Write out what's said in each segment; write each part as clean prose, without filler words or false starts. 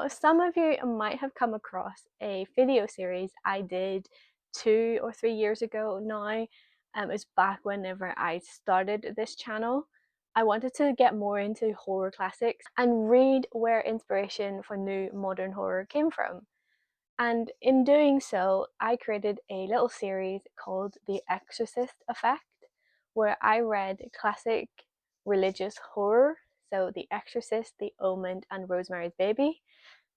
Now, some of you might have come across a video series I did 2 or 3 years ago now. It was back whenever I started this channel. I wanted to get more into horror classics and read where inspiration for new modern horror came from. And in doing so, I created a little series called The Exorcist Effect, where I read classic religious horror, so The Exorcist, The Omen, and Rosemary's Baby,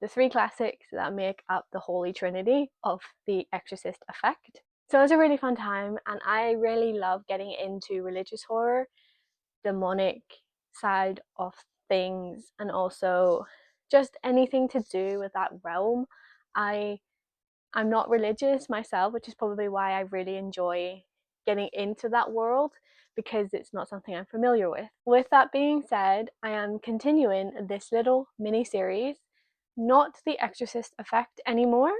the three classics that make up the holy trinity of The Exorcist Effect. So it was a really fun time, and I really love getting into religious horror, demonic side of things, and also just anything to do with that realm. I'm not religious myself, which is probably why I really enjoy getting into that world, because it's not something I'm familiar with. With that being said, I am continuing this little mini series, not The Exorcist Effect anymore,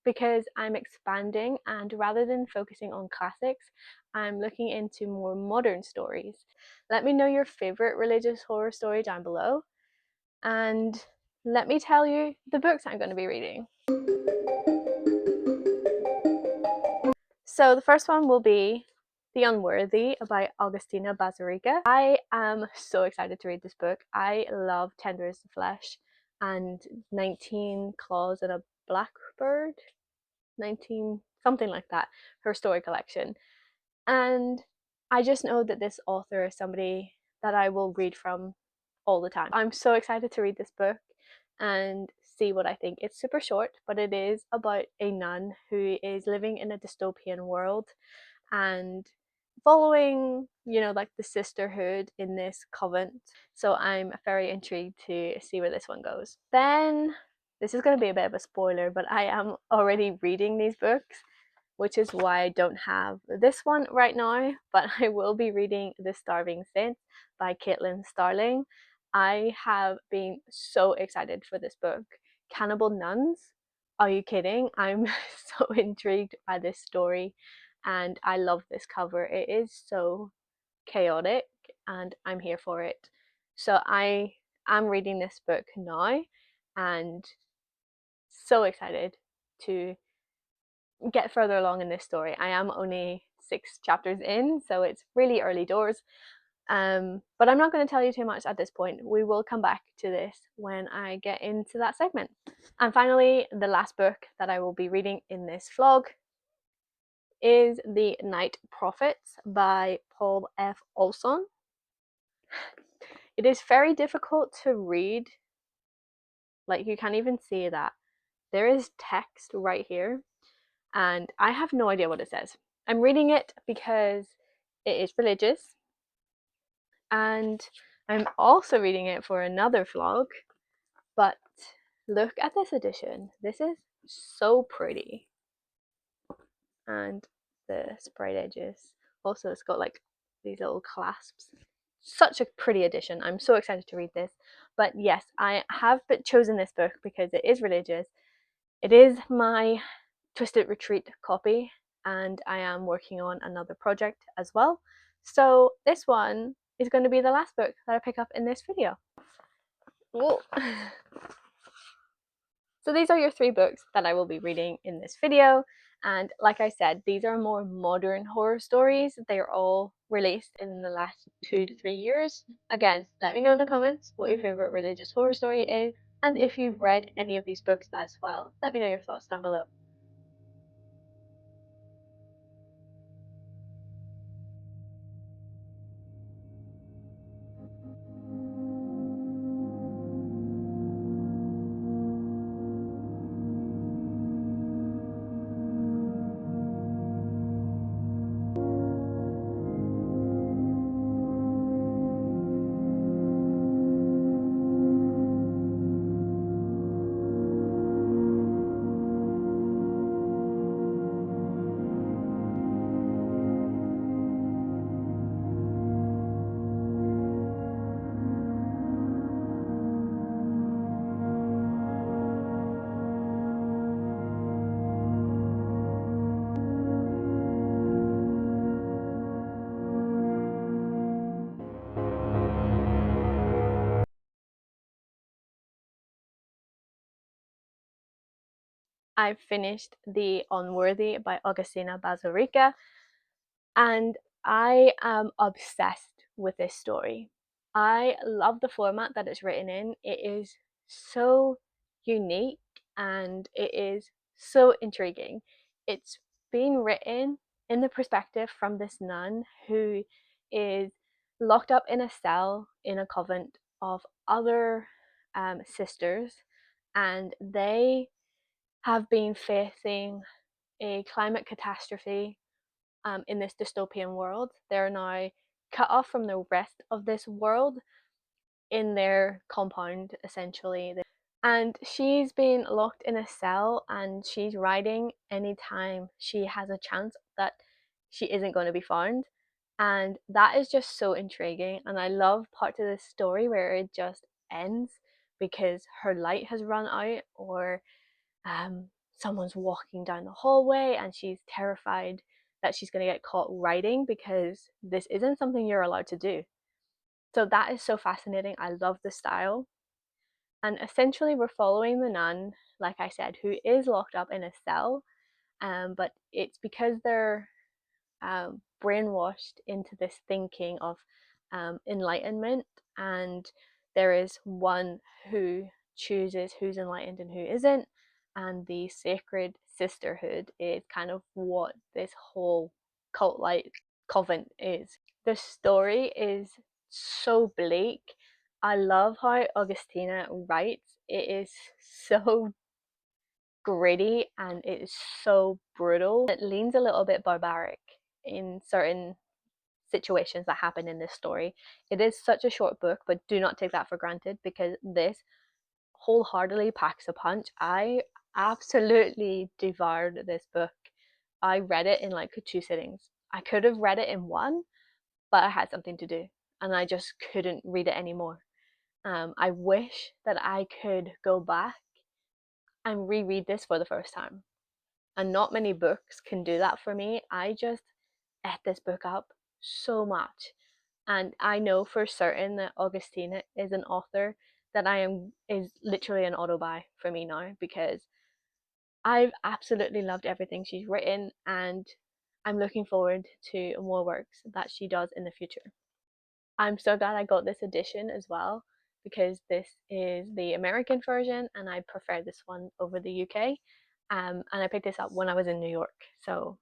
because I'm expanding, and rather than focusing on classics, I'm looking into more modern stories. Let me know your favorite religious horror story down below, and let me tell you the books I'm going to be reading. So the first one will be The Unworthy by Augustina Bazarica. I am so excited to read this book. I love Tender as the Flesh and 19 Claws and a Blackbird, 19 something like that, her story collection. And I just know that this author is somebody that I will read from all the time. I'm so excited to read this book and see what I think. It's super short, but it is about a nun who is living in a dystopian world and following, like the sisterhood in this convent. So I'm very intrigued to see where this one goes. Then, this is going to be a bit of a spoiler, but I am already reading these books, which is why I don't have this one right now, but I will be reading The Starving Saint by Caitlin Starling. I have been so excited for this book. Cannibal nuns? Are you kidding? I'm so intrigued by this story, and I love this cover. It is so chaotic and I'm here for it. So I am reading this book now and so excited to get further along in this story. I am only 6 chapters in, so it's really early doors. But I'm not going to tell you too much at this point. We will come back to this when I get into that segment. And finally, the last book that I will be reading in this vlog is The Night Prophets by Paul F. Olson. It is very difficult to read. Like, you can't even see that. There is text right here, and I have no idea what it says. I'm reading it because it is religious, and I'm also reading it for another vlog, but look at this edition. This is so pretty. And the sprayed edges. Also, it's got like these little clasps. Such a pretty edition. I'm so excited to read this. But yes, I have chosen this book because it is religious. It is my Twisted Retreat copy, and I am working on another project as well. So this one is going to be the last book that I pick up in this video. Whoa. So these are your 3 books that I will be reading in this video. And like I said, these are more modern horror stories. They're all released in the last 2 to 3 years. Again, let me know in the comments what your favorite religious horror story is, and if you've read any of these books as well. Let me know your thoughts down below. I've finished The Unworthy by Augustina Bazarica, and I am obsessed with this story. I love the format that it's written in. It is so unique and it is so intriguing. It's been written in the perspective from this nun who is locked up in a cell in a convent of other sisters, and they have been facing a climate catastrophe in this dystopian world. They're now cut off from the rest of this world in their compound, essentially. And she's been locked in a cell and she's writing anytime she has a chance that she isn't going to be found. And that is just so intriguing. And I love parts of this story where it just ends because her light has run out, or someone's walking down the hallway and she's terrified that she's going to get caught writing because this isn't something you're allowed to do. So that is so fascinating. I love the style. And essentially, we're following the nun, like I said, who is locked up in a cell, but it's because they're brainwashed into this thinking of enlightenment, and there is one who chooses who's enlightened and who isn't, and the sacred sisterhood is kind of what this whole cult like convent is. The story is so bleak. I love how Augustina writes. It is so gritty and it is so brutal. It leans a little bit barbaric in certain situations that happen in this story. It is such a short book, but do not take that for granted because this wholeheartedly packs a punch. I absolutely devoured this book. I read it in like 2 sittings. I could have read it in one, but I had something to do and I just couldn't read it anymore. I wish that I could go back and reread this for the first time. And not many books can do that for me. I just ate this book up so much. And I know for certain that Augustina is an author that is literally an autobuy for me now, because I've absolutely loved everything she's written and I'm looking forward to more works that she does in the future. I'm so glad I got this edition as well, because this is the American version and I prefer this one over the UK. And I picked this up when I was in New York. So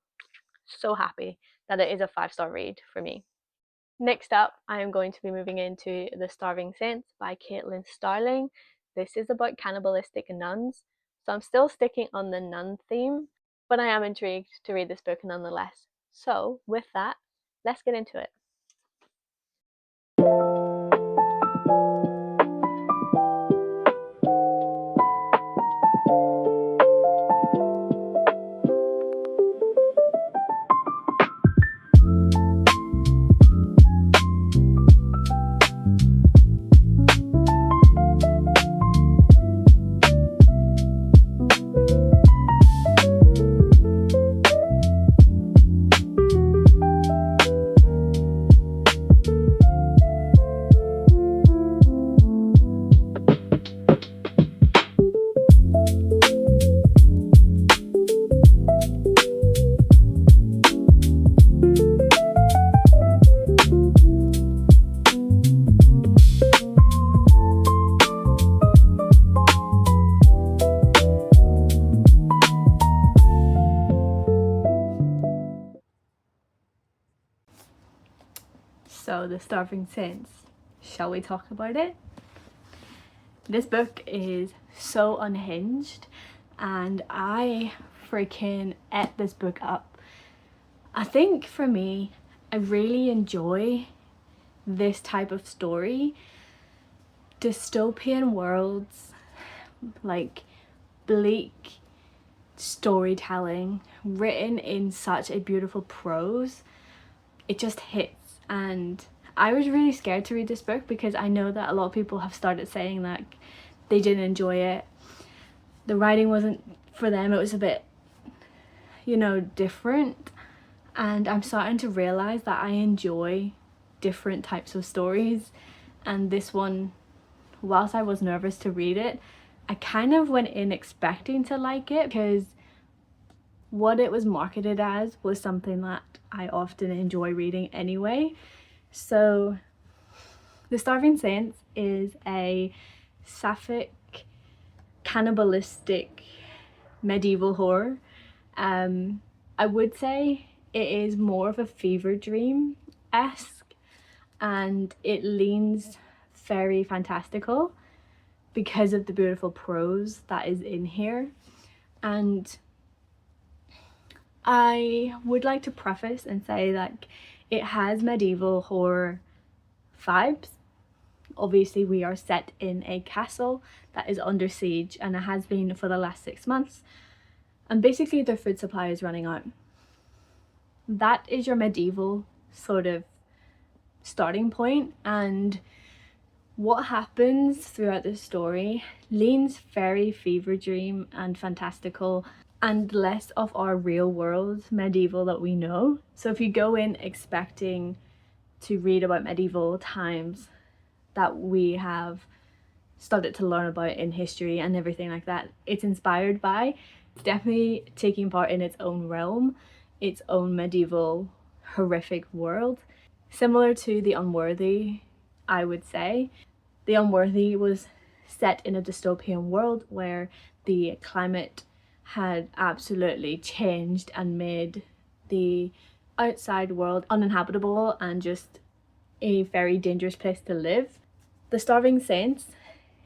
happy that it is a 5-star read for me. Next up, I am going to be moving into The Starving Saints by Caitlin Starling. This is about cannibalistic nuns, so I'm still sticking on the nun theme, but I am intrigued to read this book nonetheless. So, with that, let's get into it. So, The Starving Saints. Shall we talk about it? This book is so unhinged and I freaking ate this book up. I think for me, I really enjoy this type of story. Dystopian worlds, like bleak storytelling written in such a beautiful prose, it just hits. And I was really scared to read this book because I know that a lot of people have started saying that they didn't enjoy it. The writing wasn't for them. It was a bit, different. And I'm starting to realize that I enjoy different types of stories. And this one, whilst I was nervous to read it, I kind of went in expecting to like it because what it was marketed as was something that I often enjoy reading anyway. So The Starving Saints is a sapphic, cannibalistic medieval horror. I would say it is more of a fever dream-esque, and it leans very fantastical because of the beautiful prose that is in here. And I would like to preface and say that it has medieval horror vibes. Obviously, we are set in a castle that is under siege, and it has been for the last 6 months. And basically their food supply is running out. That is your medieval sort of starting point, and what happens throughout the story leans very fever dream and fantastical and less of our real world medieval that we know. So if you go in expecting to read about medieval times that we have started to learn about in history and everything like that, it's inspired by, it's definitely taking part in its own realm, its own medieval horrific world. Similar to The Unworthy, I would say. The Unworthy was set in a dystopian world where the climate had absolutely changed and made the outside world uninhabitable and just a very dangerous place to live. The Starving Saints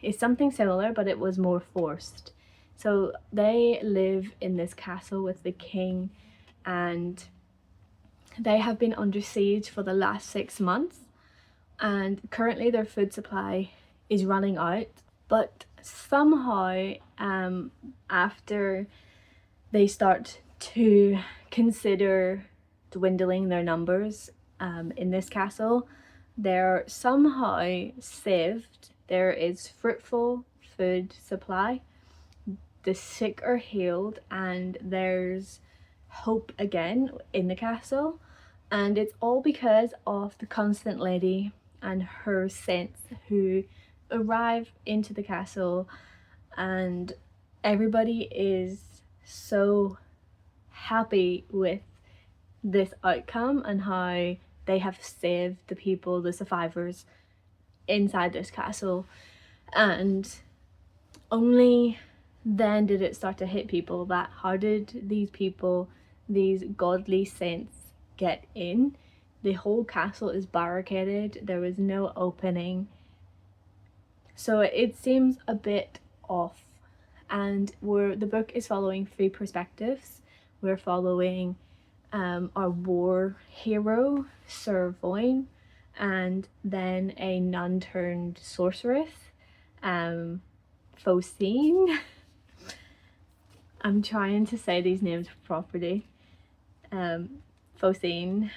is something similar, but it was more forced. So they live in this castle with the king, and they have been under siege for the last 6 months, and currently their food supply is running out. But somehow after they start to consider dwindling their numbers in this castle, they're somehow saved. There is fruitful food supply, the sick are healed, and there's hope again in the castle. And it's all because of the constant lady and her saints who arrive into the castle, and everybody is so happy with this outcome and how they have saved the people, the survivors inside this castle. And only then did it start to hit people that how did these people, these godly saints, get in? The whole castle is barricaded, there was no opening. So it seems a bit off. And the book is following 3 perspectives. We're following our war hero, Sir Voin, and then a nun turned sorceress, Focine. I'm trying to say these names properly. Focine.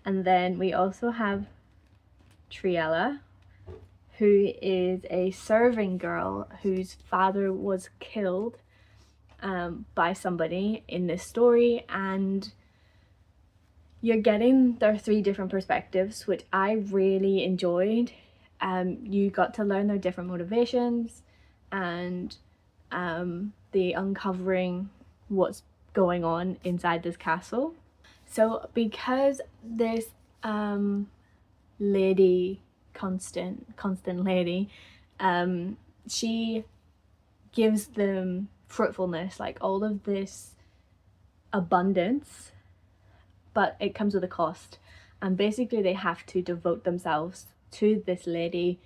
And then we also have Triella, who is a serving girl whose father was killed by somebody in this story. And you're getting their 3 different perspectives, which I really enjoyed. You got to learn their different motivations and the uncovering what's going on inside this castle. So because this lady, constant lady, she gives them fruitfulness, like all of this abundance, but it comes with a cost, and basically they have to devote themselves to this lady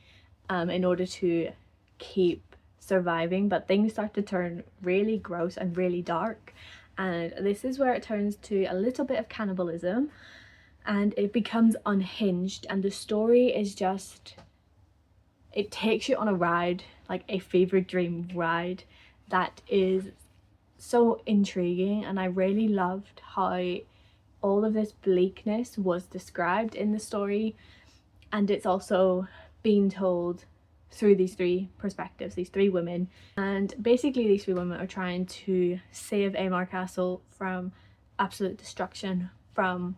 in order to keep surviving. But things start to turn really gross and really dark, and this is where it turns to a little bit of cannibalism, and it becomes unhinged, and the story is just, it takes you on a ride, like a fever dream ride that is so intriguing. And I really loved how all of this bleakness was described in the story, and it's also being told through these 3 perspectives, these 3 women. And basically these 3 women are trying to save Amar Castle from absolute destruction from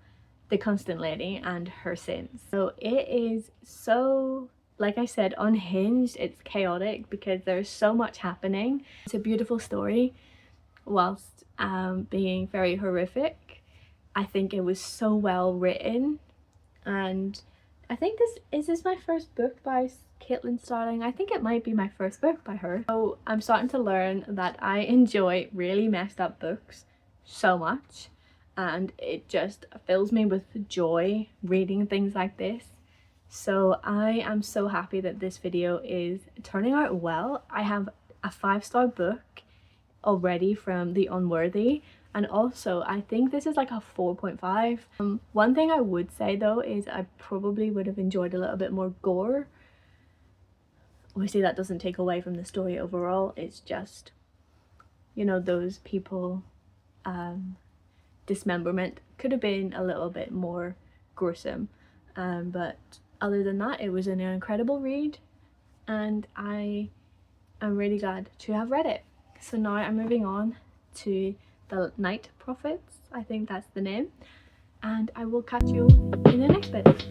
the constant lady and her sins. So it is so like I said, unhinged. It's chaotic because there's so much happening. It's a beautiful story whilst being very horrific. I think it was so well written, and I think this is my first book by Caitlin Starling. I think it might be my first book by her. So I'm starting to learn that I enjoy really messed up books so much, and it just fills me with joy reading things like this. So I am so happy that this video is turning out well. I have a 5-star book already from the Unworthy, and also I think this is like a 4.5. One thing I would say though is I probably would have enjoyed a little bit more gore. Obviously that doesn't take away from the story overall, it's just, you know, those people dismemberment could have been a little bit more gruesome, but other than that it was an incredible read, and I am really glad to have read it. So now I'm moving on to the Night Prophets, I think that's the name, and I will catch you in the next bit.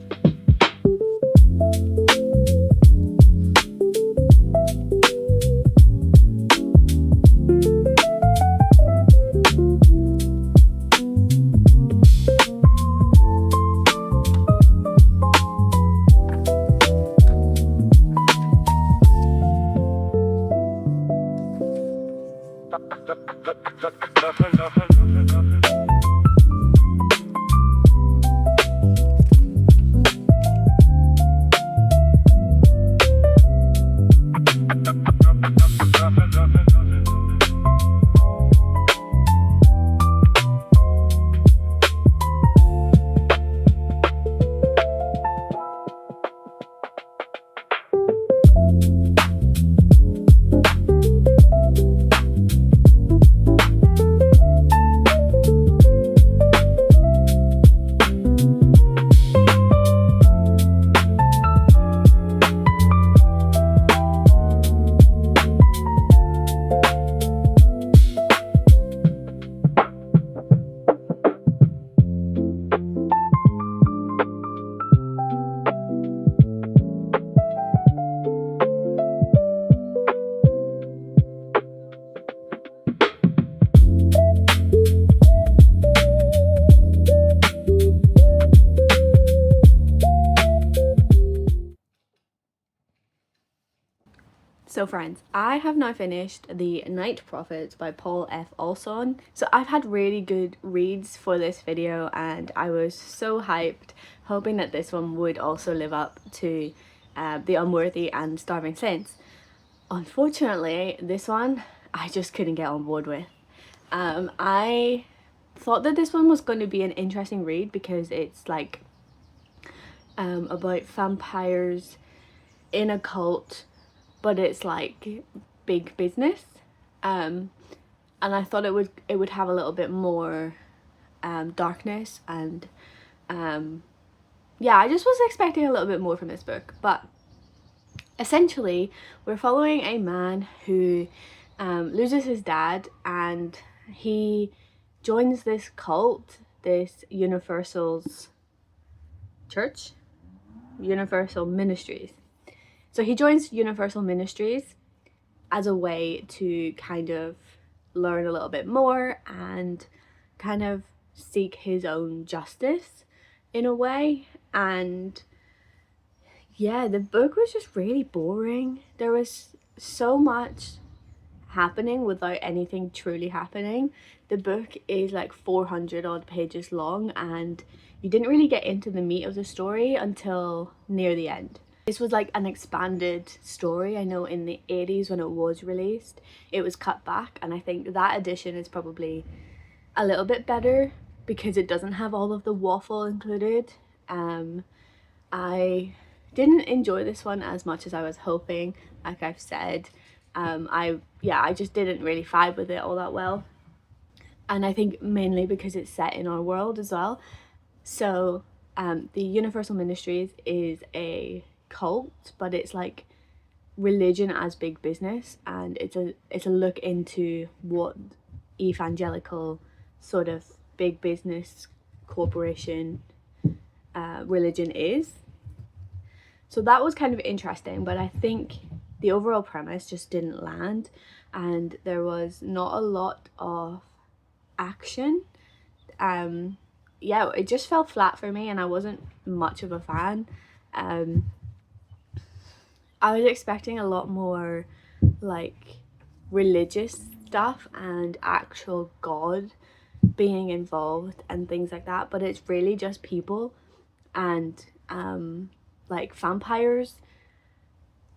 So friends, I have now finished The Night Prophets by Paul F. Olson. So I've had really good reads for this video and I was so hyped, hoping that this one would also live up to The Unworthy and Starving Saints. Unfortunately, this one I just couldn't get on board with. I thought that this one was going to be an interesting read because it's like about vampires in a cult, but it's like big business, and I thought it would have a little bit more darkness, and yeah, I just was expecting a little bit more from this book. But essentially we're following a man who loses his dad, and he joins this cult, this Universal Ministries. So he joins Universal Ministries as a way to kind of learn a little bit more and kind of seek his own justice in a way. And yeah, the book was just really boring. There was so much happening without anything truly happening. The book is like 400 odd pages long, and you didn't really get into the meat of the story until near the end. This was like an expanded story. I know in the 80s when it was released, it was cut back, and I think that edition is probably a little bit better because it doesn't have all of the waffle included. I didn't enjoy this one as much as I was hoping, like I've said. I just didn't really vibe with it all that well, and I think mainly because it's set in our world as well. So the Universal Ministries is a cult, but it's like religion as big business, and it's a look into what evangelical sort of big business corporation religion is. So that was kind of interesting, but I think the overall premise just didn't land, and there was not a lot of action. Yeah, it just fell flat for me, and I wasn't much of a fan. I was expecting a lot more like religious stuff and actual God being involved and things like that, but it's really just people and like vampires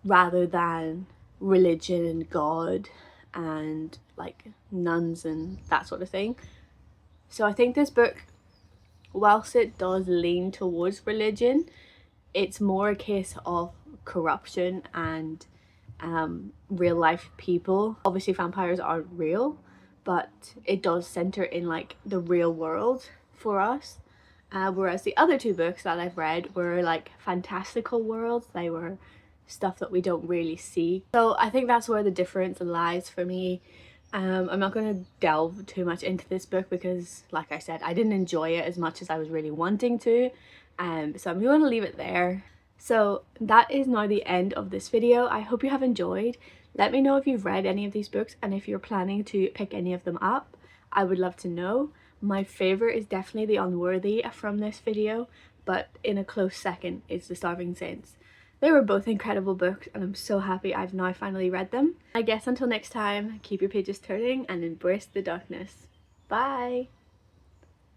rather than religion and God and like nuns and that sort of thing. So I think this book, whilst it does lean towards religion, it's more a case of corruption and real life people. Obviously vampires aren't real, but it does center in like the real world for us. Whereas the other two books that I've read were like fantastical worlds. They were stuff that we don't really see. So I think that's where the difference lies for me. I'm not going to delve too much into this book because, like I said, I didn't enjoy it as much as I was really wanting to. So I'm going to leave it there. So that is now the end of this video. I hope you have enjoyed. Let me know if you've read any of these books and if you're planning to pick any of them up. I would love to know. My favourite is definitely The Unworthy from this video, but in a close second is The Starving Saints. They were both incredible books and I'm so happy I've now finally read them. I guess until next time, keep your pages turning and embrace the darkness. Bye!